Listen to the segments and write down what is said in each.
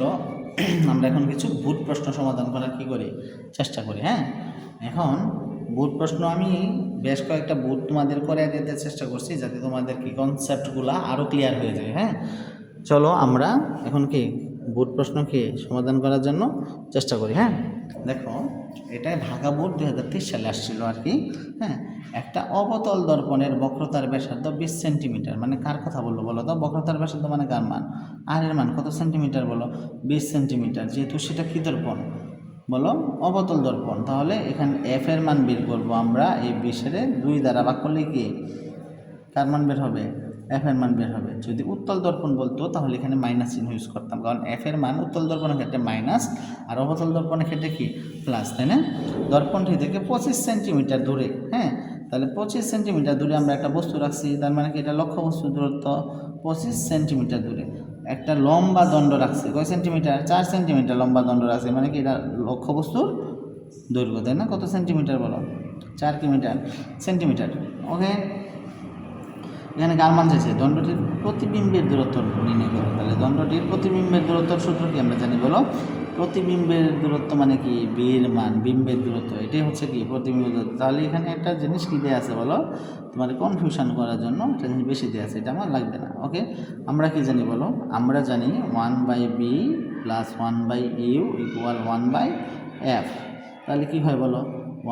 তো আমরা এখন কিছু বুট প্রশ্ন সমাধান করার কি করি চেষ্টা করি। হ্যাঁ, এখন বুট প্রশ্ন আমি বেশ কয়েকটা বুট তোমাদের করে দিতে চেষ্টা করছি যাতে তোমাদের কি কনসেপ্টগুলো আরও ক্লিয়ার হয়ে যায়। হ্যাঁ, চলো আমরা এখন কি বুট প্রশ্নকে সমাধান করার জন্য চেষ্টা করি। হ্যাঁ, দেখো এটা ঢাকা বোর্ড 2023 সালে আসছিল আর কি। হ্যাঁ, একটা অবতল দর্পণের বক্রতার ব্যাসার্ধ 20 সেন্টিমিটার, মানে কার কথা বললো বলো তো? বক্রতার ব্যাসার্ধ মানে কার মান? আর এর মান কত সেন্টিমিটার বলো? 20 সেন্টিমিটার। যেহেতু সেটা কী দর্পণ বলো? অবতল দর্পণ। তাহলে এখানে এফ এর মান বের করবো আমরা এই 20-এর 2 দ্বারা ভাগ করলে কি কার মান বের হবে? এফ এর মান বের হবে। যদি উত্তল দর্পণ বলতো তাহলে এখানে মাইনাস চিহ্ন ইউজ করতাম, কারণ এফ এর মান উত্তল দর্পণের ক্ষেত্রে মাইনাস আর অবতল দর্পণের ক্ষেত্রে কি প্লাস, তাই না? দর্পণটি থেকে 25 সেন্টিমিটার দূরে, হ্যাঁ, তাহলে 25 সেন্টিমিটার দূরে আমরা একটা বস্তু রাখছি, তার মানে কি এটা লক্ষ্য বস্তুর দূরত্ব 25 সেন্টিমিটার দূরে। একটা লম্বা দণ্ড রাখছি, কয় সেন্টিমিটার? 4 সেন্টিমিটার লম্বা দণ্ড রাখছি, মানে কি এটা লক্ষ্য বস্তুর দৈর্ঘ্য, তাই না? কত সেন্টিমিটার বলো? 4 সেন্টিমিটার। ওকে, এখানে কার মান চাইছে? দণ্ডটির প্রতিবিম্বের দূরত্ব নির্ণয় করো। তাহলে দণ্ডটির প্রতিবিম্বের দূরত্বর সূত্র কি আমরা জানি বলো? প্রতিবিম্বের দূরত্ব মানে কি বির মান, বিম্বের দূরত্ব, এটাই হচ্ছে কি প্রতিবিম্বের দূরত্ব। তাহলে এখানে একটা জিনিস কি দেওয়া আছে বলো? তোমার কনফিউশন করার জন্য একটা জিনিস বেশি দেওয়া আছে, এটা আমার লাগবে না। ওকে, আমরা কি জানি বলো? আমরা জানি 1/b plus 1/u equal 1/f। তাহলে কি হয় বলো?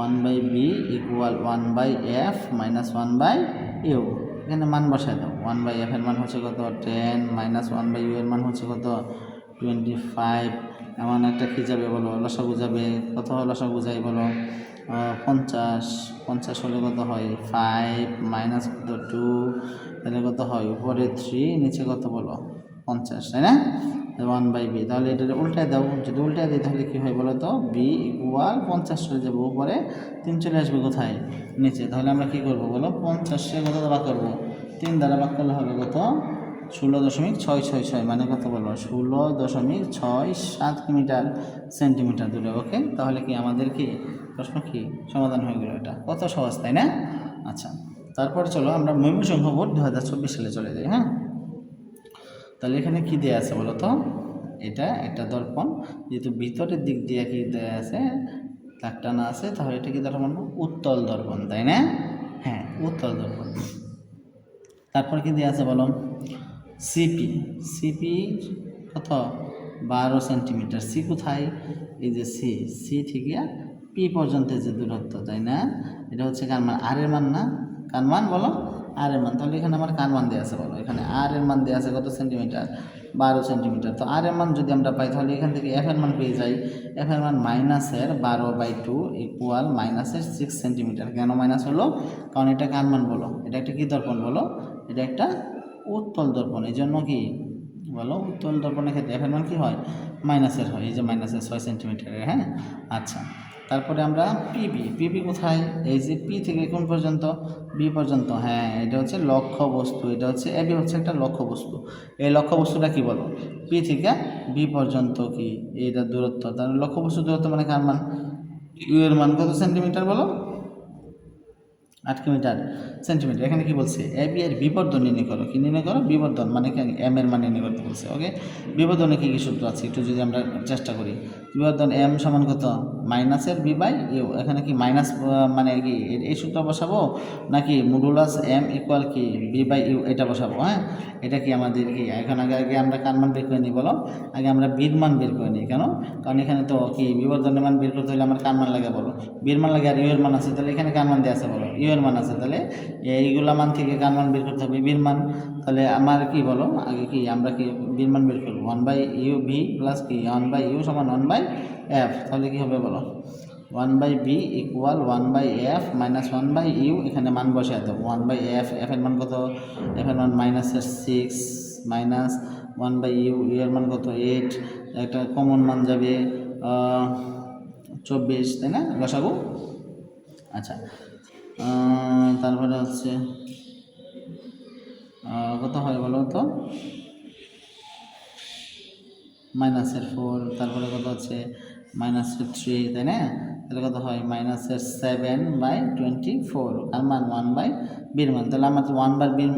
1/b equal 1/f minus 1/u। এখানে মান বসায় দাও। 1/f এর মান হচ্ছে কত? 10 মাইনাস 1/u এর মান হচ্ছে কত? 25। এমন একটা কী যাবে বলো? লসাগু যাবে। কত লসাগু যায় বলো? 50 হলে কত হয়? 5 মাইনাস কত? 2, তাহলে কত হয়? উপরে 3 নিচে কত বলো? 50, তাই না? 1/b। তাহলে এটা উল্টায় দাও। যদি উল্টায় দিই তাহলে কী হয় বলো তো? b ইকুয়াল 50 চলে যাবো উপরে, 3 চলে আসবে কোথায়? নিচে। তাহলে আমরা কী করবো বলো? 50-এ কত দ্বারা করবো? 3 দ্বারা ভাগ করলে হবে কত? 16.666, মানে কত বলো? 16.67 মিটার সেন্টিমিটার দূরে। ওকে, তাহলে কি আমাদের কি প্রশ্ন কি সমাধান হয়ে গেল? এটা কত সহজ, তাই না? আচ্ছা, তারপরে চলো আমরা ময়মনসিংহ বোর্ড 2024 সালে চলে যাই। হ্যাঁ, তাহলে এখানে কি দেয়া আছে বলো তো? এটা একটা দর্পণ, যেহেতু ভিতরের দিক দিয়ে কি দেয়া আছে, দাগ টানা আছে, তাহলে এটা কি দর্পণ? উত্তল দর্পণ, তাই না? হ্যাঁ, উত্তল দর্পণ। তারপর কি দেওয়া আছে বলো? সিপি কত? 12 সেন্টিমিটার। সি কোথায়? এই যে সি থেকে পি পর্যন্ত যে দূরত্ব, তাই না? এটা হচ্ছে কার মান? আর এর মান না? কার মান বলো? আর এর মান। তাহলে এখানে আমার কার মান দেওয়া আছে বলো? এখানে আর এর মান দেওয়া আছে কত সেন্টিমিটার? 12 সেন্টিমিটার। তো আর এর মান যদি আমরা পাই তাহলে এখান থেকে এফ এর মান পেয়ে যাই। এফ এর মান মাইনাসের 12/2 ইকুয়াল মাইনাসের 6 সেন্টিমিটার। কেন মাইনাস হলো? কারণ এটা কার মান বলো? এটা একটা কী দর্পণ বলো? এটা একটা উত্তল দর্পণ। এই জন্য কি বলো? উত্তল দর্পণের ক্ষেত্রে এফ এর মান কী হয়? মাইনাসের হয়। এই যে মাইনাসের 6 সেন্টিমিটারের। হ্যাঁ, আচ্ছা, তারপরে আমরা পিপি কোথায়? এই যে পি থেকে কোন পর্যন্ত? বি পর্যন্ত। হ্যাঁ, এটা হচ্ছে লক্ষ্য বস্তু। এটা হচ্ছে এবি হচ্ছে একটা লক্ষ্য বস্তু। এই লক্ষ্য বস্তুটা কি বলো? পি থেকে বি পর্যন্ত কি এটা দূরত্ব। তাহলে লক্ষ্য বস্তুর দূরত্ব মানে কার মান? ইউ এর মান কত সেন্টিমিটার বলো? 8 সেন্টিমিটার। এখানে কি বলছে? এ বি এর বিবর্ধন নির্ণয় করো। কি নির্ণয় করো? বিবর্ধন, মানে কি এম এর মান নির্ণয় করতে বলছে। ওকে, বিবর্ধনে কী কী সূত্র আছে একটু যদি আমরা চেষ্টা করি। বিবর্ধন এম সমান কত? মাইনাসের বি/ইউ। এখানে কি মাইনাস মানে কি এই সূত্র বসাবো, নাকি মডুলাস এম ইকুয়াল কি বি/ইউ এটা বসাবো? হ্যাঁ, এটা কি আমাদের কি এখন আগে আমরা কার মান বের করে নিই বলো? আগে আমরা বির মান বের করে নিই। কেন? কারণ এখানে তো কি বিবর্ধনের মান বের করতে হলে আমার কার মান লাগে বলো? বির মান লাগে, আর ইউ এর মান আছে। তাহলে এখানে কার মান দেওয়া আছে বলো? ইউ এর মান আছে। তাহলে এইগুলা মান থেকে কার মান বের করতে হবে? বির মান। তাহলে আমার কি বলো? আগে কি আমরা কি বির মান বের করবো? 1/ইউ ভি প্লাস কি 1/ইউ সমান 1/এফ। তাহলে কি হবে বলো? 1/b equal 1/f minus 1/ইউ। এখানে মান বসায় দেবো। 1/f, এফ এর মান কত? এফ এর মান মাইনাসের 6 মাইনাস 1/ইউ, ইউ এর মান কত? 8। একটা কমন মান যাবে 24, তাই না? লসাগু। আচ্ছা, তারপরে হচ্ছে কত হয় বলো তো? -4। তারপরে কত হচ্ছে? -3, তাই না? তাহলে কত হয়? -7/24। কার মান? 1/বির মান। তাহলে আমার তো 1/বির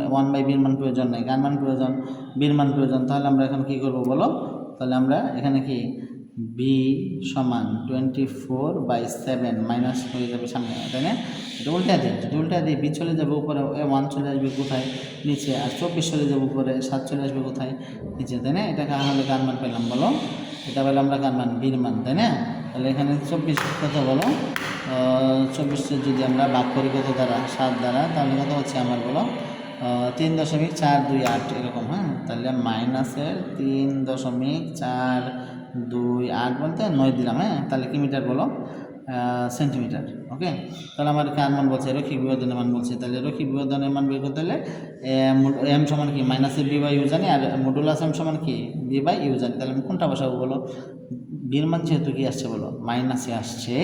মান প্রয়োজন নেই। কার মান প্রয়োজন? বির মান প্রয়োজন। তাহলে আমরা এখন কী করবো বলো? তাহলে আমরা এখানে কি বি সমান 24/7 মাইনাস হয়ে যাবে সামনে, তাই না? এটা উল্টা দিই, যদি উল্টা দিই বি চলে যাবে উপরে, 1 চলে আসবে কোথায় নিচে, আর 24 চলে যাবে উপরে, 7 চলে আসবে কোথায় নিচে, তাই না? এটা তাহলে কার মান পেলাম বলো? এটা পেলাম আমরা কার মান? বির মান, তাই না? তাহলে এখানে 24 কত বলো? 24 যদি আমরা ভাগ করি কত দ্বারা? 7 দ্বারা, তাহলে কত হচ্ছে আমার বলো? 3.428 এরকম। হ্যাঁ, তাহলে মাইনাসের 3.428 বলতে 9 দিলাম। হ্যাঁ, তাহলে কি মিটার বলো? সেন্টিমিটার। ওকে, তাহলে আমার কার মান বলছে? রৈখিক বিবর্ধনের মান বলছে। তাহলে রৈখিক বিবর্ধনের মান বের করতে হলে এম সমান কি মাইনাসের বি বাই ইউ জানি, আর মডুলাস এম সমান কি বি বাই ইউ জানি। তাহলে আমি কোনটা বসাবো বলো? বির মান যেহেতু কি আসছে বলো? মাইনাসে আসছে,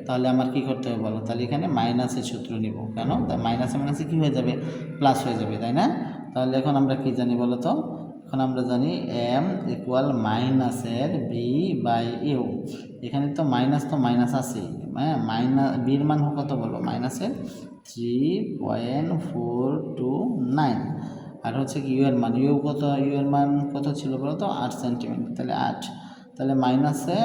তাহলে আমার কি করতে হবে বলো? তাহলে এখানে মাইনাসের সূত্র নিব। কেন? তাই মাইনাসে মাইনাসে কী হয়ে যাবে? প্লাস হয়ে যাবে, তাই না? তাহলে এখন আমরা কি জানি বলো তো? এখন আমরা জানি এম ইকুয়াল মাইনাসের বি বাই ইউ। এখানে তো মাইনাস আছে, হ্যাঁ, মাইনাস বির মান কত বলো? মাইনাসের 3.429, আর হচ্ছে কি ইউ এর মান, ইউ এর মান কত ছিল বলো তো? 8 সেন্টিমিটার। তাহলে 8, তাহলে মাইনাসে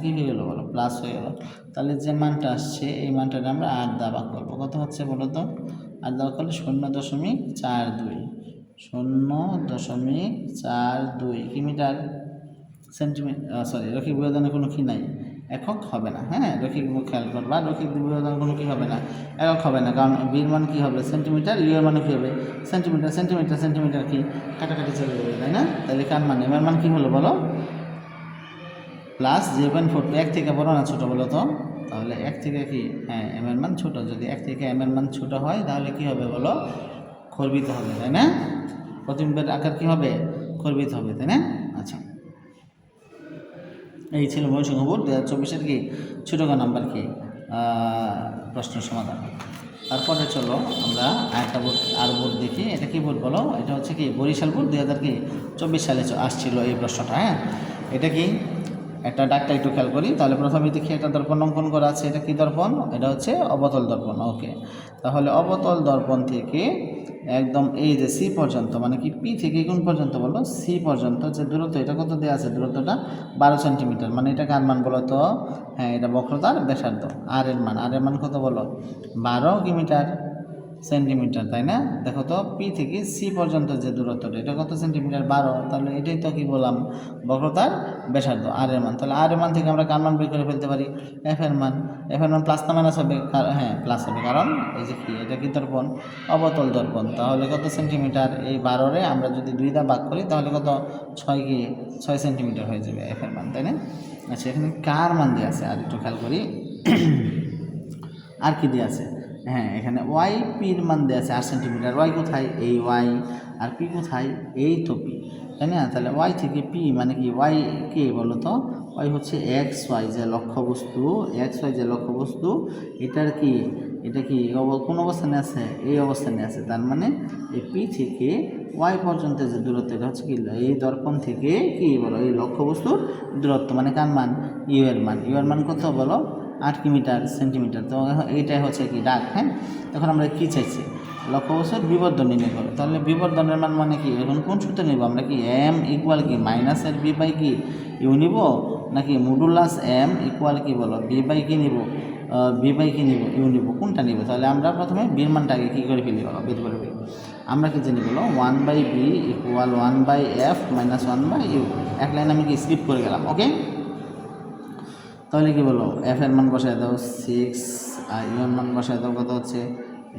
কী হয়ে গেলো বলো? প্লাস হয়ে গেলো। তাহলে যে মানটা আসছে এই মানটা আমরা 8 দ্বারা ভাগ করবো। কত হচ্ছে বলো তো? 8 দ্বারা করলে 0.42, 0.42 কি মিটার? সেন্টিমিটার, সরি, রৈখিক বিবর্ধনের কোনো কি নাই, একক হবে না। হ্যাঁ, রৈখিক খেয়াল করবা, রৈখিক বিবর্ধনের কোনো কী হবে না, একক হবে না, কারণ বির মান কী হবে? সেন্টিমিটার, ইউ এর মানে কী হবে? সেন্টিমিটার। সেন্টিমিটার কি কাটাকাটি চলে যাবে, তাই না? তাহলে কার মান? এম এর মান কী হলো বলো? প্লাস 0.42, 1 থেকে বড় না ছোটো বলো তো? তাহলে 1 থেকে কি, হ্যাঁ, এম এর মান ছোটো। যদি 1 থেকে এম এর মান ছোটো হয় তাহলে কি হবে বলো? খর্বিত হবে, তাই না? প্রতিবিম্বের আকার কি হবে? খর্বিত হবে, তাই না? আচ্ছা, এই ছিল বৈষম্য বোর্ড 2024-এর কি ছোটো নাম্বার কি প্রশ্ন সমাধান। তারপরে চলো আমরা আরেকটা বোর্ড, আর বোর্ড দেখি। এটা কি বোর্ড বলো? এটা হচ্ছে কি বরিশাল বোর্ড 2024 সালে আসছিল এই প্রশ্নটা। হ্যাঁ, এটা কি একটা ডাকটা একটু খেয়াল করি। তাহলে প্রথমে দেখি একটা দর্পণ অঙ্কন করা আছে। এটা কি দর্পণ? এটা হচ্ছে অবতল দর্পণ। ওকে, তাহলে অবতল দর্পণ থেকে একদম এই যে সি পর্যন্ত, মানে কি পি থেকে কোন পর্যন্ত বলো? সি পর্যন্ত যে দূরত্ব, এটা কত দেওয়া আছে? দূরত্বটা 12 সেন্টিমিটার। মানে এটা কার মান বলো তো? হ্যাঁ, এটা বক্রতার ব্যাসার্ধ। আর এর মান কত বলো? 12 কিমিটার সেন্টিমিটার, তাই না? দেখো তো, পি থেকে সি পর্যন্ত যে দূরত্বটা, এটা কত সেন্টিমিটার? 12। তাহলে এটাই তো কি বললাম? বক্রতার ব্যাসার্ধ, আর এর মান। তাহলে আর এর মান থেকে আমরা কার মান বের করে ফেলতে পারি? এফ এর মান। প্লাস না মাইনাস হবে? হ্যাঁ, প্লাস হবে, কারণ এই যে কি, এটা কি দর্পণ? অবতল দর্পণ। তাহলে কত সেন্টিমিটার? এই 12-রে আমরা যদি 2 দ্বারা ভাগ করি তাহলে কত? 6 সেন্টিমিটার হয়ে যাবে এফ এর মান, তাই না? আচ্ছা, এখানে কার মান দিয়ে আছে আর একটু খেয়াল করি। আর কি দিয়ে আছে? হ্যাঁ, এখানে ওয়াই পির মান দেওয়া আছে 8 সেন্টিমিটার। ওয়াই কোথায়? এই ওয়াই। আর পি কোথায়? এই তো পি, তাই না? তাহলে ওয়াই থেকে পি মানে কি? ওয়াই কে বলো তো? ওয়াই হচ্ছে এক্স ওয়াই যে লক্ষ্যবস্তু, এটার কি, এটা কি কোন অবস্থানে আছে? এই অবস্থানে আছে। তার মানে এই পি থেকে ওয়াই পর্যন্ত যে দূরত্ব, এটা হচ্ছে কি এই দর্পণ থেকে কি বলো? এই লক্ষ্যবস্তুর দূরত্ব, মানে কার মান? ইউ এর মান। ইউ এর মান কত বলো? 8 কিমিটার সেন্টিমিটার। তো এইটাই হচ্ছে কি ডাক। হ্যাঁ, তখন আমরা কি চাইছি? লক্ষ্যবস্তুর বিবর্ধন নির্ণয় করো। তাহলে বিবর্ধনের মান মানে কি? এখন কোন সূত্র নিব আমরা? কি এম ইকুয়াল কি মাইনাসের বি বাই কি ইউ নিব, নাকি মডুলাস এম ইকুয়াল কি বলো? বি বাই কি নিব ইউ নিব? কোনটা নিব? তাহলে আমরা প্রথমে বির মানটাকে কী করে ফেলি বলো? বের করে ফেলি। আমরা কি জানি বলো? 1/b equal 1/f minus 1/u। এক লাইন আমি কি স্কিপ করে গেলাম। ওকে, তাহলে কি বলো? এফ এর মান বসায় দাও 6, আর ইউ এর মান বসায় দাও কত হচ্ছে?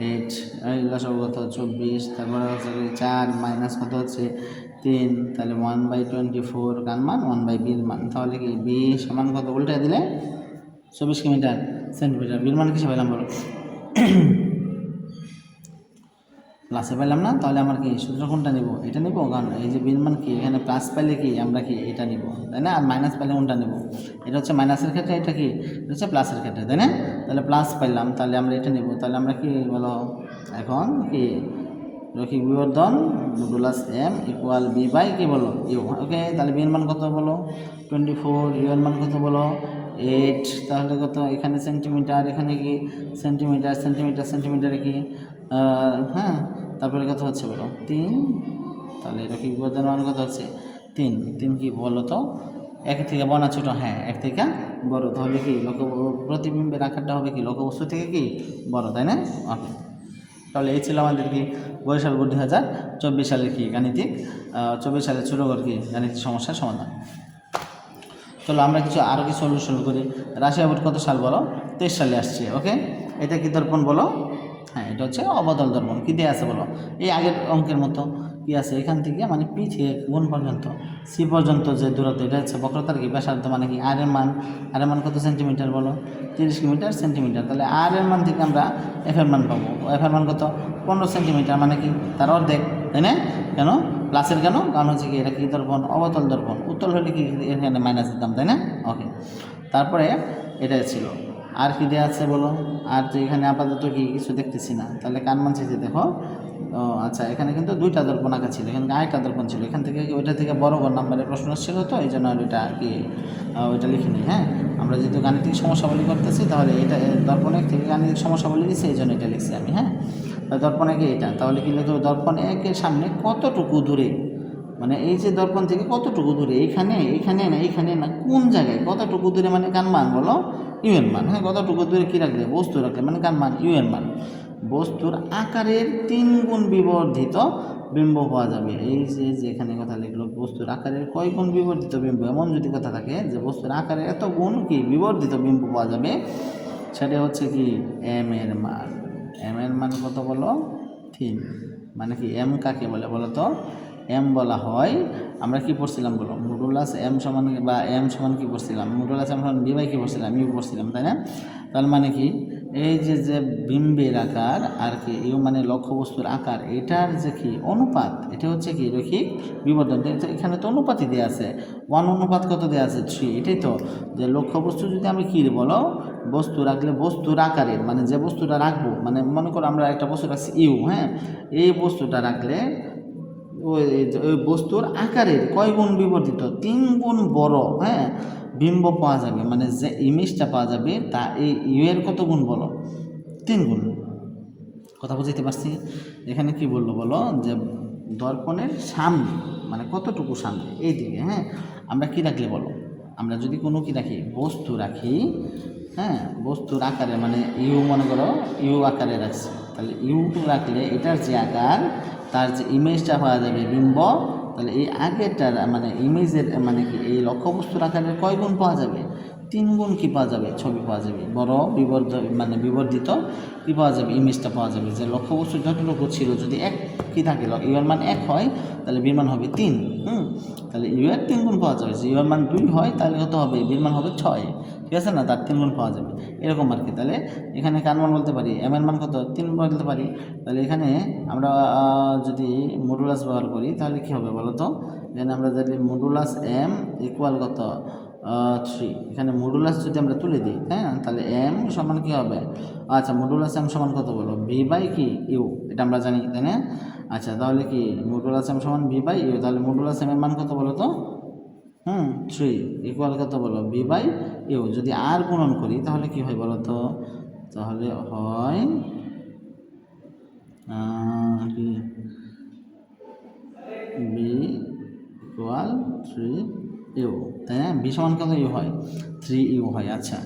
8, এগুলো সব কত? 24। তারপরে হচ্ছে 4 মাইনাস কত হচ্ছে? 3। তাহলে 1/24 কার মান? 1/বির মান। তাহলে কি বি সমান কত? উল্টে দিলে 24 কিমিটার সেন্টিমিটার। বির মান কিসে পেলাম বলো? প্লাসে পেলাম না? তাহলে আমার কি সূত্র কোনটা নেব? এটা নেব, কারণ এই যে বির মান কি এখানে প্লাস পাইলে কি আমরা কি এটা নিব, তাই না? আর মাইনাস পাইলে কোনটা নেব? এটা হচ্ছে মাইনাসের ক্ষেত্রে, এটা কি এটা হচ্ছে প্লাসের ক্ষেত্রে, তাই না? তাহলে প্লাস পাইলাম, তাহলে আমরা এটা নেব। তাহলে আমরা কি বলো? এখন কি রৈখিক বিবর্ধন modulus M equal B by কি বলো? ইউ। ওকে, তাহলে বির মান কত বলো? 24। ইউ এর মান কত বলো? 8। তাহলে কত? এখানে সেন্টিমিটার, এখানে কি সেন্টিমিটারে কি হ্যাঁ, তারপরে কত হচ্ছে বলো? 3। তাহলে রৈখিক বিবর্ধনের মান কত হচ্ছে? 3 কি বলো তো? এক থেকে বড় না ছোট? হ্যাঁ, এক থেকে বড়। তাহলে কি প্রতিবিম্বের আকারটা হবে কি লক্ষ্যবস্তু থেকে কি বড়, তাই না? ওকে, তাহলে এই ছিল আমাদের কি বরিশাল বোর্ড 2024 সালের কি গাণিতিক 24 সালের ছোটগড় কি গাণিতিক সমস্যার সমাধান। চলো আমরা আরও কিছু সলিউশন করি। রাশিয়া বোর্ড কত সাল বলো? 23 সালে আসছে। ওকে, এটা কি দর্পণ বলো? হ্যাঁ, এটা হচ্ছে অবতল দর্পণ। কী দিয়ে আছে বলো? এই আগের অঙ্কের মতো কি আছে, এখান থেকে মানে পি থেকে গুণ পর্যন্ত সি পর্যন্ত যে দূরত্ব, এটা হচ্ছে বক্রতার কি ব্যাসার্ধ, মানে কি আর এর মান কত সেন্টিমিটার বলো? 30 মিটার সেন্টিমিটার। তাহলে আর এর মান থেকে আমরা এফ এর মান পাবো। এফ এর মান কত? 15 সেন্টিমিটার, মানে কি তার অর্ধেক, তাই না? কেন প্লাসের? কেন? কারণ হচ্ছে কি এটা কি দর্পণ? অবতল দর্পণ। উত্তল হলে কি এখানে মাইনাস দিতাম, তাই না? ওকে, তারপরে এটা ছিল আর কি দেওয়া আছে বলো? আর তো এখানে আপাতত কি কিছু দেখতেছি না। তাহলে কার মান চাইছে দেখো। ও আচ্ছা, এখানে কিন্তু 2টা দর্পণ আঁকা ছিল, এখানে আরেকটা দর্পণ ছিল। এখান থেকে ওইটা থেকে বড় নাম্বারের প্রশ্ন ছিল, তো এই জন্য ওইটা কি ওইটা লিখিনি। হ্যাঁ, আমরা যেহেতু গাণিতিক সমস্যাবলী করতেছি, তাহলে এটা দর্পণ 1 থেকে গাণিতিক সমস্যাবলী দিচ্ছি, এই জন্য এটা লিখছি আমি। হ্যাঁ, দর্পণ 1 এটা, তাহলে কি লিখবো? দর্পণ 1-এর সামনে কতটুকু দূরে, মানে এই যে দর্পণ থেকে কতটুকু দূরে, এইখানে না কোন জায়গায়, কতটুকু দূরে, মানে কার মান বলো? ইউ এর মান। হ্যাঁ, কতটুকু দূরে কী রাখলে? বস্তু রাখলে, মানে কার মান? ইউ এর মান। বস্তুর আকারের 3 গুণ বিবর্ধিত বিম্ব পাওয়া যাবে। এই যে এখানে কথা লিখলো, বস্তুর আকারের কয় গুণ বিবর্ধিত বিম্ব, এমন যদি কথা থাকে যে বস্তুর আকারের এত গুণ কি বিবর্ধিত বিম্ব পাওয়া যাবে, সেটা হচ্ছে কি এম এর মান। এম এর মান কত বলো? 3। মানে কি এম কাকে বলে বলো তো? এম বলা হয়, আমরা কি পড়ছিলাম বলো? মডুলাস এম সমান বা এম সমান কি পড়ছিলাম? মডুলাস এম সমান বি বাই কি পড়ছিলাম? ইউ পড়ছিলাম, তাই না? তার মানে কি এই যে বিম্বের আকার আর কি ইউ মানে লক্ষ্যবস্তুর আকার, এটার যে কি অনুপাত, এটা হচ্ছে কি রৈখিক বিবর্ধন। এখানে তো অনুপাতই দেওয়া আছে, 1 অনুপাত কত দেওয়া আছে? 3। এটাই তো যে লক্ষ্যবস্তু যদি আমি কি বলো বস্তু রাখলে বস্তুর আকারের, মানে যে বস্তুটা রাখবো, মানে মনে করো আমরা একটা বস্তু রাখছি ইউ। হ্যাঁ, এই বস্তুটা রাখলে ওই বস্তুর আকারের কয় গুণ বিবর্ধিত? 3 গুণ বড়, হ্যাঁ, বিম্ব পাওয়া যাবে, মানে যে ইমেজটা পাওয়া যাবে তা এই ইউ এর কত গুণ বলো? 3 গুণ। কথা বুঝতে পারছি? এখানে কি বললো বলো? যে দর্পণের সামনে, মানে কতটুকু সামনে, এই দিকে। হ্যাঁ, আমরা কি রাখলে বলো? আমরা যদি কোনো কি রাখি, বস্তু রাখি, হ্যাঁ, বস্তুর আকারে, মানে ইউ মনে করো ইউ আকারে রাখছি, তাহলে ইউ রাখলে এটার যে আকার, তার যে ইমেজটা পাওয়া যাবে বিম্ব, তাহলে এই আগেরটার মানে ইমেজের মানে কি এই লক্ষ্যবস্তুর আকারের কয় গুণ পাওয়া যাবে? 3 গুণ কি পাওয়া যাবে? ছবি পাওয়া যাবে, বড় মানে বিবর্ধিত কী পাওয়া যাবে? ইমেজটা পাওয়া যাবে। যে লক্ষ্যবস্তু যতটুকু ছিল যদি 1 কী থাকে, ইউ এর মান 1 হয়, তাহলে বির মান হবে 3। তাহলে ইউ এর 3 গুণ পাওয়া যাবে। যে ইউ এর মান 2 হয়, তাহলে কত হবে? বির মান হবে 6। ঠিক আছে না? তার 3 গুণ পাওয়া যাবে, এরকম আর কি। তাহলে এখানে কার মান বলতে পারি? এম এর মান কত? 3 বলতে পারি। তাহলে এখানে আমরা যদি মডুলাস ব্যবহার করি, তাহলে কী হবে বলো তো? এখানে আমরা যদি মডুলাস এম ইকুয়াল কত? 3। এখানে মডুলাস যদি আমরা তুলে দিই, হ্যাঁ, তাহলে এম সমান কী হবে? আচ্ছা, মডুলাস এম সমান কত বলো? ভি বাই কি ইউ, এটা আমরা জানি, তাই না? আচ্ছা, তাহলে কি মডুলাস এম সমান ভি বাই ইউ, তাহলে মডুলাস এম এর মান কত বলো তো? 3 ইকুয়াল কত বলো? V by u. যদি আর গুণন করি তাহলে কি হয় বলো তো? তাহলে হয় কি বি ইকুয়াল 3 ইউ, তাই না? বি সমান কত ইউ হয়? 3 ইউ হয়। আচ্ছা,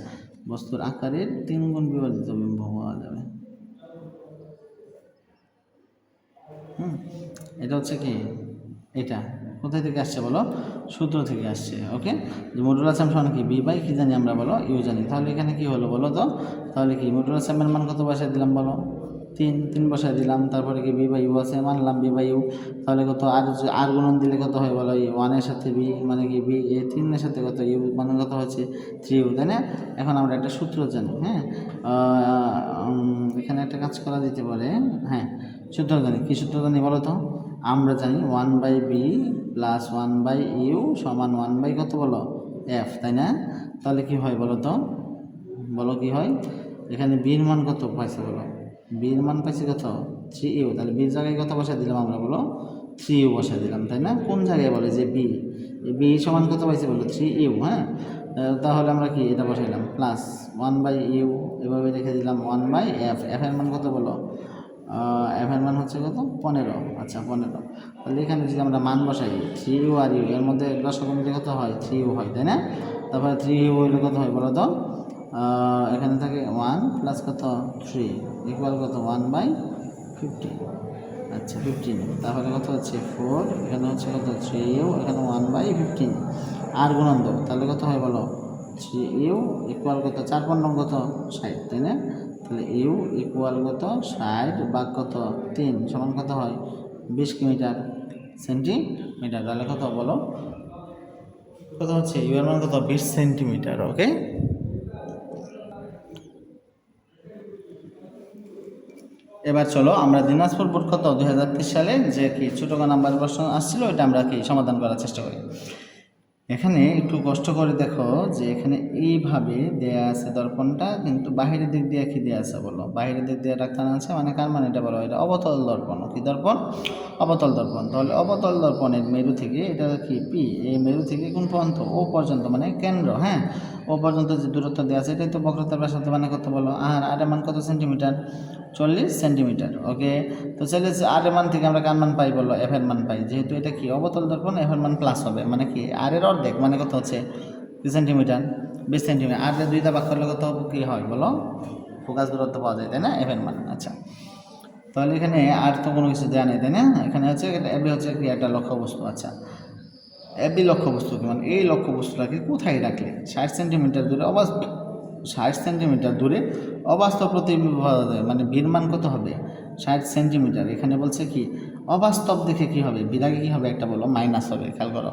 বস্তুর আকারের 3 গুণ বিবর্ধিত বিম্ব পাওয়া যাবে। এটা হচ্ছে কি, এটা কোথায় থেকে আসছে বলো? সূত্র থেকে আসছে। ওকে, যে মডুলাস এম সমান কি বি বাই কি জানি আমরা বলো? ইউ জানি। তাহলে এখানে কি হলো বলো তো? তাহলে কি মডুলাস এম এর মান কত বসায় দিলাম বলো? 3 বসায় দিলাম। তারপরে কি বি বাই ইউ আছে, মানলাম বি বাই ইউ। তাহলে কত আর গুণন দিলে কত হয় বলো? এই 1 সাথে বি, মানে কি বি, এই 3 সাথে কত ইউ, মানে কত হচ্ছে 3 ইউ, তাই না? এখন আমরা একটা সূত্র জানি। হ্যাঁ, এখানে একটা কাজ করা যেতে পারে। হ্যাঁ, সূত্র জানি। কী সূত্র জানি বলো তো? আমরা জানি 1/b প্লাস 1/u সমান 1 কত বলো? এফ, তাই না? তাহলে কি হয় বলো তো? বলো কি হয়? এখানে বির মান কত পাইছে বলো? বির মান পাইছে কত? 3u। তাহলে বির জায়গায় কত বসা দিলাম আমরা বলো? 3u বসা দিলাম, তাই না? কোন জায়গায় বলে যে বি, বি সমান কত পাইছে বলো? 3u। হ্যাঁ, তাহলে আমরা কি এটা বসাইলাম প্লাস 1/u, এভাবে রেখে দিলাম 1/f। এফ এর মান কত বলো? এফ এর মান হচ্ছে কত? 15। আচ্ছা, 15। তাহলে এখানে যদি আমরা মান বসাই 3u আর u এর মধ্যে লসাগু নিলে কত হয় 3u হয়, তাই না? তারপরে 3u হইলে কত হয় বলো তো? এখানে থাকে 1 প্লাস কত 3 ইকুয়াল কত 1/15। আচ্ছা 15, তারপরে কত হচ্ছে 4, এখানে হচ্ছে কত 3u, এখানে 1/15 আর গুণন দেবো, তাহলে কত হয় বলো? 3u ইকুয়াল কত 4 5 কত 60, তাই না? তাহলে ইউ ইকুয়াল কত 60 ভাগ কত 3 সমান কত হয় 20 কিলোমিটার সেন্টিমিটার। তাহলে কত বলো? কত হচ্ছে ইউ এর মান কত 20 সেন্টিমিটার। ওকে, এবার চলো আমরা দিনাজপুর বোর্ড কত 2023 সালে যে কি ছোটো নাম্বার প্রশ্ন আসছিল ওইটা আমরা কি সমাধান করার চেষ্টা করি। এখানে একটু কষ্ট করে দেখো যে এখানে এইভাবে দেয়া আছে দর্পণটা, কিন্তু বাহিরের দিক দিয়ে কি দেয়া আছে বলো? বাহিরের দিক দিয়ে ডাক্তার আছে মানে কার মানে এটা বলো? এটা অবতল দর্পণ। কি দর্পণ? অবতল দর্পণ। তাহলে অবতল দর্পণের মেরু থেকে এটা কি পি, এই মেরু থেকে কোন পর্যন্ত? ও পর্যন্ত মানে কেন্দ্র, হ্যাঁ ও পর্যন্ত যে দূরত্ব দেওয়া আছে এটাই তো বক্রতার ব্যাসার্ধ মানে কত বলো? আর এর মান কত সেন্টিমিটার? 40 সেন্টিমিটার। ওকে, তো চলে আর এর মান থেকে আমরা কার মান পাই বলো? এফ এর মান পাই। যেহেতু এটা কি অবতল দর্পণ, এফ এর মান প্লাস হবে মানে কি আর এর অর্ধেক মানে কত হচ্ছে 2 সেন্টিমিটার, 20 সেন্টিমিটার। আর যে দুইটা ভাগ করলে কত কি হয় বলো? ফোকাস দূরত্ব পাওয়া যায়, তাই না? এফ এর মান। আচ্ছা, তাহলে এখানে আর তো কোনো কিছু দেওয়া নেই, তাই না? এখানে হচ্ছে এবি হচ্ছে কি একটা লক্ষ্যবস্তু। আচ্ছা, এবি লক্ষ্যবস্তু কি মানে এই লক্ষ্যবস্তুটাকে কোথায় রাখলে 60 সেন্টিমিটার দূরে 60 সেন্টিমিটার দূরে অবাস্তব প্রতিবিম্ব পাওয়া যায়, মানে বীর মান কত হবে 60 সেন্টিমিটার। এখানে বলছে কি অবাস্তব দেখে কি হবে? বিরাগে কি হবে একটা বলো? মাইনাস হবে। খেয়াল করো,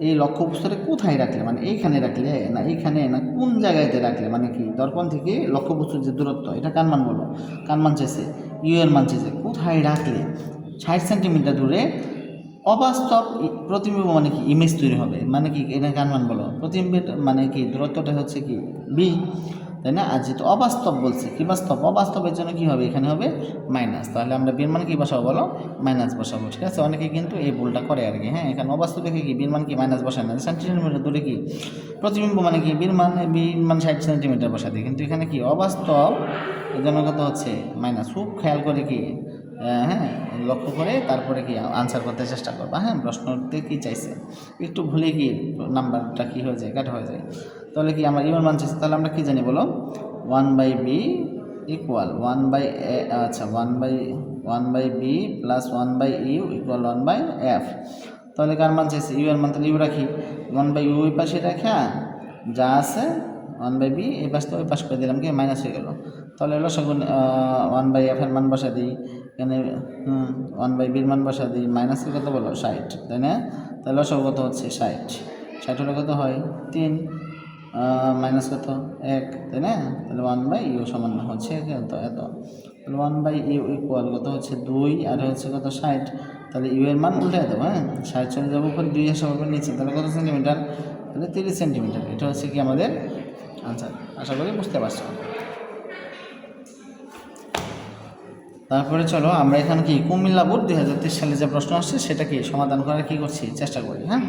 এই লক্ষ্যবস্তুটা কোথায় রাখলে মানে এইখানে রাখলে না এইখানে না কোন জায়গাতে রাখলে, মানে কি দর্পণ থেকে লক্ষ্যবস্তুর যে দূরত্ব এটা কার মান বলো? কার মান চাইছে? ইউ এর মান চাইছে। কোথায় রাখলে 60 সেন্টিমিটার দূরে অবাস্তব প্রতিবিম্ব মানে কি ইমেজ তৈরি হবে, মানে কি এটা কার মান বলো? প্রতিবিম্বের মানে কি দূরত্বটা হচ্ছে কি বি, তাই না? আর যেহেতু অবাস্তব বলছে, কি বাস্তব? অবাস্তবের জন্য কি হবে? এখানে হবে মাইনাস। তাহলে আমরা বির মান কি বসাবো বলো? মাইনাস বসাবো। ঠিক আছে, অনেকে কিন্তু এই ভুলটা করে আর কি। হ্যাঁ, এখানে অবাস্তব দেখে কি বির মান কি মাইনাস বসায় না, সেন্টিমিটার দূরে কি প্রতিবিম্ব মানে কি বির মান 60 সেন্টিমিটার বসা দিই, কিন্তু এখানে কি অবাস্তব এর জন্য কত হচ্ছে মাইনাস। খুব খেয়াল করে কি হ্যাঁ লক্ষ্য করে তারপরে কি আনসার করতে চেষ্টা করবা। হ্যাঁ, প্রশ্নতে কী চাইছে একটু ভুলে কি নাম্বারটা কী হয়ে যায়, কাট হয়ে যায়। তাহলে কি আমরা ইউর মান চাইছি, তাহলে আমরা কী জানি বলো? 1/b ইকুয়াল 1/a, আচ্ছা 1/b plus 1/u equal 1/f। তাহলে কার মান চাইছে? ইউ এর মান, তাহলে ইউ রাখি 1/u ওই পাশে রাখা যা আছে 1/b এই পাশ তো ওই পাশ করে দিলাম, কি মাইনাস হয়ে গেল। তাহলে লসাগু 1/f এর মান বসা দিই এখানে, 1/b এর মান বসা দিই, মাইনাসের কত বলো 60, তাই না? তাহলে লসাগু কত হচ্ছে 60 হলে কত হয় 3 মাইনাস কত 1, তাই না? তাহলে 1/u সমান হচ্ছে এত এত। তাহলে 1/u ইকুয়াল কত হচ্ছে 2 আর হচ্ছে কত 60। তাহলে ইউ এর মান উল্টে দেবো। হ্যাঁ, 60 চলে যাবো উপরে, 2 আসা হবে নিচে, তাহলে কত সেন্টিমিটার? তাহলে 30 সেন্টিমিটার। এটা হচ্ছে কি আমাদের আনসার। আশা করি বুঝতে পারছো। তারপরে চলো আমরা এখানে কি কুমিল্লা বোর্ড 2023 সালে যে প্রশ্ন আসছে সেটা কি সমাধান করার কী করছি চেষ্টা করি। হ্যাঁ,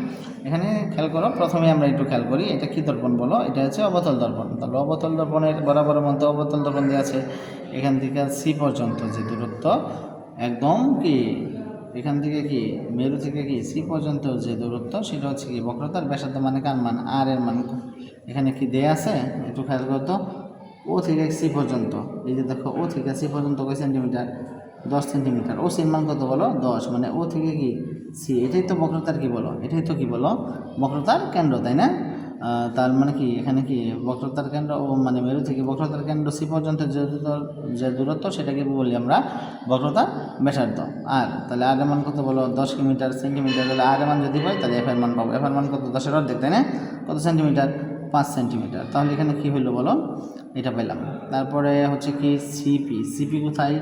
এখানে খেয়াল করো, প্রথমে আমরা একটু খেয়াল করি এটা কী দর্পণ বলো? এটা হচ্ছে অবতল দর্পণ। তাহলে অবতল দর্পণের বরাবর মধ্যে অবতল দর্পণ দিয়ে আছে, এখান থেকে সি পর্যন্ত যে দূরত্ব একদম কি এখান থেকে কি মেরু থেকে কি সি পর্যন্ত যে দূরত্ব সেটা হচ্ছে কি বক্রতার ব্যাসার্ধ মানে কার মান? আর এর মান। এখানে কি দেয়া আছে একটু খেয়াল করতো, ও থেকে সি পর্যন্ত, এই যে দেখো ও থেকে সি পর্যন্ত কয় সেন্টিমিটার? 10 সেন্টিমিটার। ও সির মান কত বলো? 10, মানে ও থেকে কি সি, এটাই তো বক্রতার কি বলো? এটাই তো কি বলো? বক্রতার কেন্দ্র, তাই না? তার মানে কি এখানে কি বক্রতার কেন্দ্র ও মানে মেরু থেকে বক্রতার কেন্দ্র সি পর্যন্ত যে দূরত্ব সেটাকে বলি আমরা বক্রতার ব্যাসার্ধ। আর তাহলে আর এর মান কত বলো? 10 কিলোমিটার সেন্টিমিটার। তাহলে আর এর মান যদি পাই তাহলে এফ এর মান পাবো। এফ এর মান কত? 10-এর অর্ধেক, তাই না? কত সেন্টিমিটার? 5 সেন্টিমিটার। তাহলে এখানে কি হইলো বলো? এটা পেলাম। তারপরে হচ্ছে কি সিপি, সিপি কোথায়?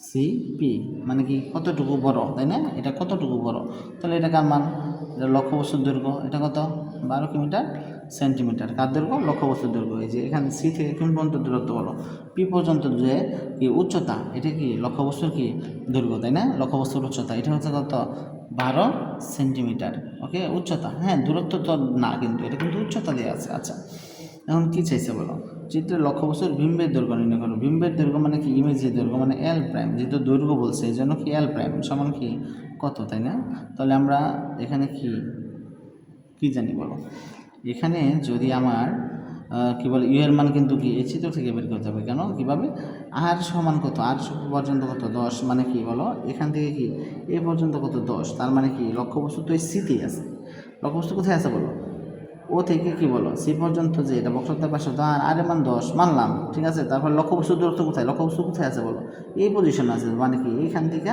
সিপি মানে কি কতটুকু বড়, তাই না? এটা কতটুকু বড়, তাহলে এটা কার মান? এটা লক্ষ্যবস্তুর দৈর্ঘ্য। এটা কত? 12 কিলোমিটার সেন্টিমিটার। কার দৈর্ঘ্য? লক্ষ্যবস্তুর দৈর্ঘ্য। এই যে এখানে সি থেকে কোন পর্যন্ত দূরত্ব বলো? পি পর্যন্ত যে কি উচ্চতা, এটা কি লক্ষ্যবস্তুর কি দৈর্ঘ্য, তাই না? লক্ষ্যবস্তুর উচ্চতা এটা হচ্ছে কত? 12 সেন্টিমিটার। ওকে, উচ্চতা। হ্যাঁ, দূরত্ব তো না, কিন্তু এটা কিন্তু উচ্চতা দেওয়া আছে। আচ্ছা, এখন কি চাইছে বলো, চিত্রের লক্ষ্যবস্তুর বিম্বের দৈর্ঘ্য নির্ণয় করো। বিম্বের দৈর্ঘ্য মানে কি, ইমেজের দৈর্ঘ্য মানে এল প্রাইম, যেহেতু দৈর্ঘ্য বলছে এই জন্য কি এল প্রাইম সমান কি কত, তাই না? তাহলে আমরা এখানে কি জানি বলো, এখানে যদি আমার কি বলে ইউ এর মান কিন্তু কি এই চিত্র থেকে বের করতে হবে। কেন, কীভাবে, আর সমান কত, আর পর্যন্ত কত 10, মানে কি বলো এখান থেকে কি এ পর্যন্ত কত 10, তার মানে কি লক্ষ্যবস্তু তো এই সিতেই আছে। লক্ষ্যবস্তু কোথায় আছে বলো, ও থেকে কি বলো সি পর্যন্ত, যে এটা বক্রতার পাশে তো আর এর মান 10 মানলাম, ঠিক আছে। তারপর লক্ষ্যবস্তুর দূরত্ব কোথায়, লক্ষ্যবস্তু কোথায় আছে বলো, এই পজিশন আছে, মানে কি এইখান থেকে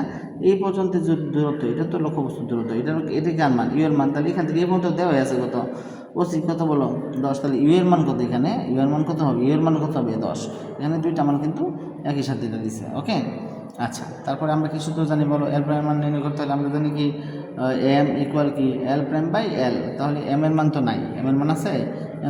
এই পর্যন্ত যে দূরত্ব এটা তো লক্ষ্যবস্তুর দূরত্ব, এটা কার মান, ইউ এর মান। তাহলে এখান থেকে এই পর্যন্ত দেওয়া আছে কত, ও সি কত বলো 10, তাহলে ইউ এর মান কত, এখানে ইউ এর মান কত হবে, ইউ এর মান কত হবে 10, এখানে দুইটা মান কিন্তু একই সাথে এটা দিচ্ছে। ওকে, আচ্ছা, তারপরে আমরা কি সূত্র জানি বলো, এল প্রাইম মান নির্ণয় করতে হলে আমরা জানি কি এম ইকুয়াল কি এল প্রাইম বাই এল। তাহলে এম এর মান তো নাই, এম এর মান আছে,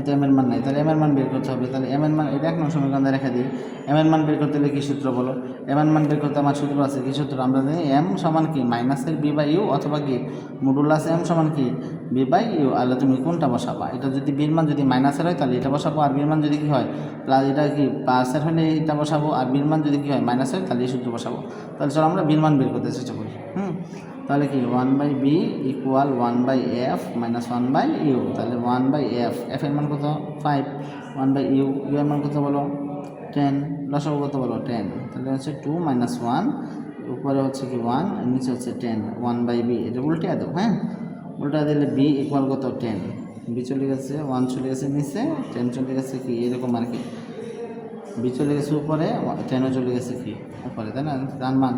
তো এম এর মান নাই, তাহলে এম এর মান বের করতে হবে। তাহলে এম এর মান এটা 1 নং সমীকরণে রেখে দিই। এম এর মান বের করতে হলে কী সূত্র বলো, এম এর মান বের করতে আমার সূত্র আছে, কী সূত্র, আমরা জানি এম সমান কি মাইনাসের বি বাই ইউ, অথবা কি মডুলাস এম সমান কি বি বাই ইউ। আর তুমি কোনটা বসাবা, এটা যদি বির মান যদি মাইনাসের হয় তাহলে এটা বসাবো, আর বির মান যদি কি হয় প্লাস, এটা কি প্লাসের হলে এটা বসাবো, আর বির মান যদি কি হয় মাইনাসের তাহলে এই সূত্র বসাবো। তাহলে চলো আমরা বির মান বের করতে চেষ্টা করি। তাহলে কি 1/b equal 1/f minus 1/u, তাহলে 1/f, এফ এর মান কত 5, 1/u, ইউ এর মান কত বলো 10, লসাগু কত বলো 10, তাহলে হচ্ছে 2 - 1, উপরে হচ্ছে কি 1, নিচে হচ্ছে 10, 1/b, এটা উল্টে দাও। হ্যাঁ, উল্টা দিলে b ইকুয়াল কত 10, b চলে গেছে 1 চলে গেছে নিচে, 10 চলে গেছে কি এরকম আর কি, b চলে গেছে উপরে, 10ও চলে গেছে কি উপরে, তাই না? তার মান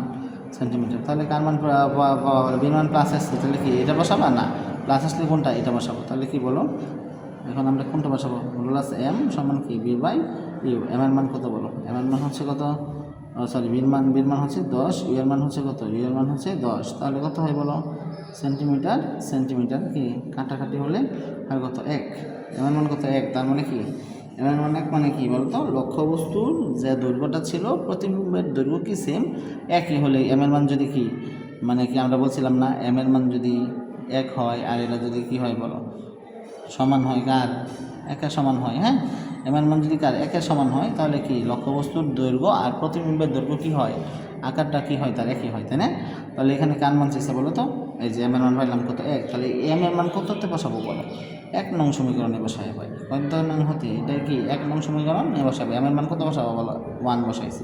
সেন্টিমিটার। তাহলে কার মান বির মান প্লাস আসছে, তাহলে কি এটা বসাবা, না প্লাস আসলে কোনটা এটা বসাবো। তাহলে কি বলো, এখন আমরা কোনটা বসাবো, প্লাস এম সমান কি বি বাই ইউ। এম এর মান কত বলো, এম এর মান হচ্ছে কত, সরি বির মান হচ্ছে 10, ইউ এর মান হচ্ছে কত, ইউ এর মান হচ্ছে 10, তাহলে কত হয় বলো সেন্টিমিটার। সেন্টিমিটার কি কাটাকাটি হলে হয় কত 1, এম এর মান কত 1, তার মানে কি এম এর মান 1, মানে কি বলতো লক্ষ্যবস্তুর যে দৈর্ঘ্যটা ছিল প্রতিবিম্বের দৈর্ঘ্য কি সেম একই হলে এম এর মান যদি কি, মানে কি আমরা বলছিলাম না এম এর মান যদি 1 হয় আর এটা যদি কি হয় বলো সমান হয় কার, একের সমান হয়। হ্যাঁ, এম এর মান যদি কার একের সমান হয় তাহলে কি লক্ষ্যবস্তুর দৈর্ঘ্য আর প্রতিবিম্বের দৈর্ঘ্য কি হয়, আকারটা কি হয় তার একই হয়, তাই না? তাহলে এখানে কার মান চেয়েছে বলো তো, এই যে এম এর মান পাইলাম কত 1, তাহলে এম এর মান কততে বসাবো বলো 1 নং সমীকরণে বসাই পাই, কত নং হতে এটা কি 1 নং সমীকরণ নিয়ে বসাবে। এম এর মান কত বসাবো বলো 1 বসাইছি,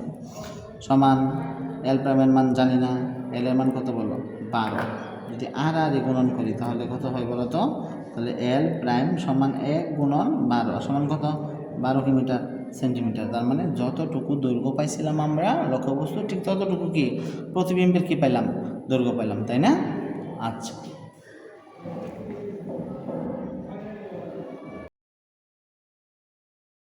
সমান এল প্রাইমের মান জানি না, এল এর মান কত বলো 12, যদি আর গুণন করি তাহলে কত হয় বলো তো, তাহলে এল প্রাইম সমান 1 গুণন 12 সমান কত 12 কি মিটার সেন্টিমিটার। তার মানে যতটুকু দৈর্ঘ্য পাইছিলাম আমরা লক্ষ্যবস্তু ঠিক ততটুকু কি প্রতিবিম্বের কি পাইলাম দৈর্ঘ্য পাইলাম, তাই না? আচ্ছা।